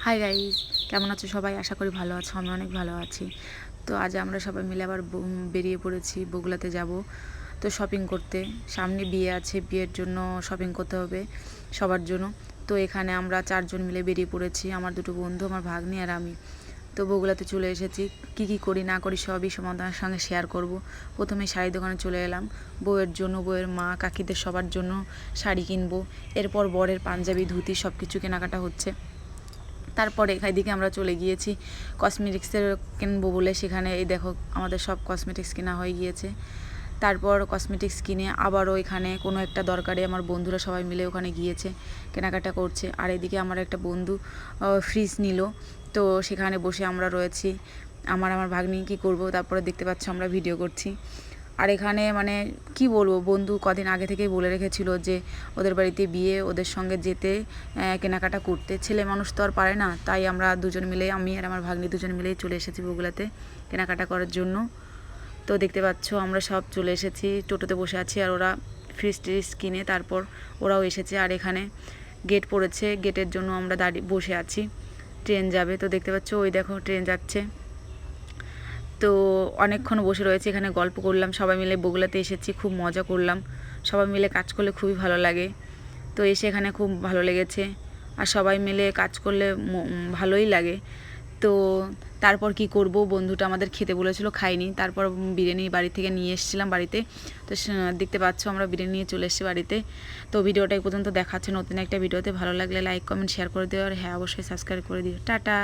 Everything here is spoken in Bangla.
হাই গাইস, কেমন আছো সবাই? আশা করি ভালো আছো। আমি অনেক ভালো আছি। তো আজ আমরা সবাই মিলে আবার বেরিয়ে পড়েছি, বগুড়াতে যাব তো শপিং করতে। সামনে বিয়ে আছে, বিয়ের জন্য শপিং করতে হবে সবার জন্য। তো এখানে আমরা 4 জন মিলে বেরিয়ে পড়েছি, আমার দুটো বন্ধু, আমার ভাগ্নি আর আমি। তো বগুড়াতে চলে এসেছি। কি করি না করি সবই তোমাদের সঙ্গে শেয়ার করব। প্রথমে শাড়ি দোকানে চলে এলাম, বউয়ের জন্য, বউয়ের মা কাকিদের সবার জন্য শাড়ি কিনবো। এরপর বরের পাঞ্জাবি ধুতি সব কিছু কেনাকাটা হচ্ছে। তারপরে এদিকে আমরা চলে গিয়েছি কসমেটিক্সের কিনবো বলে। সেখানে এই দেখো আমাদের সব কসমেটিক্স কেনা হয়ে গিয়েছে। তারপর কসমেটিক্স কিনে আবারও এখানে কোনো একটা দরকারে আমার বন্ধুরা সবাই মিলে ওখানে গিয়েছে, কেনাকাটা করছে। আর এদিকে আমার একটা বন্ধু ফ্রিজ নিল, তো সেখানে বসে আমরা রয়েছি। আমার ভাগ্নি কী করবো, তারপরে দেখতে পাচ্ছ আমরা ভিডিও করছি। আর এখানে মানে কি বলবো, বন্ধু কদিন আগে থেকেই বলে রেখেছিল যে ওদের বাড়িতে বিয়ে, ওদের সঙ্গে যেতে, কেনাকাটা করতে। ছেলে মানুষ তো আর পারে না, তাই আমরা দুজন মিলে, আমি আর আমার ভাগ্নি দুজন মিলেই চলে এসেছি বগুড়াতে কেনাকাটা করার জন্য। তো দেখতে পাচ্ছ আমরা সব চলে এসেছি, টোটোতে বসে আছি। আর ওরা ফ্রিজ ট্রিজ কিনে তারপর ওরাও এসেছে। আর এখানে গেট পড়েছে, গেটের জন্য আমরা দাঁড়িয়ে বসে আছি, ট্রেন যাবে। তো দেখতে পাচ্ছ ওই দেখো ট্রেন যাচ্ছে। তো অনেকক্ষণ বসে রয়েছে, এখানে গল্প করলাম, সবাই মিলে বগুড়াতে এসেছি, খুব মজা করলাম। সবাই মিলে কাজ করলে খুবই ভালো লাগে। তো এসে এখানে খুব ভালো লেগেছে, আর সবাই মিলে কাজ করলে ভালোই লাগে। তো তারপর কি করব, বন্ধুটা আমাদের খেতে বলেছিল, খাইনি। তারপর বিরিয়ানি বাড়ি থেকে নিয়ে এসেছিলাম বাড়িতে। তো দেখতে পাচ্ছ আমরা বিরিয়ানি নিয়ে চলে এসেছি বাড়িতে। তো ভিডিওটা এই পর্যন্ত দেখাচ্ছে। নতুন একটা ভিডিওতে ভালো লাগলে লাইক কমেন্ট শেয়ার করে দিও, আর হ্যাঁ অবশ্যই সাবস্ক্রাইব করে দিও। টাটা।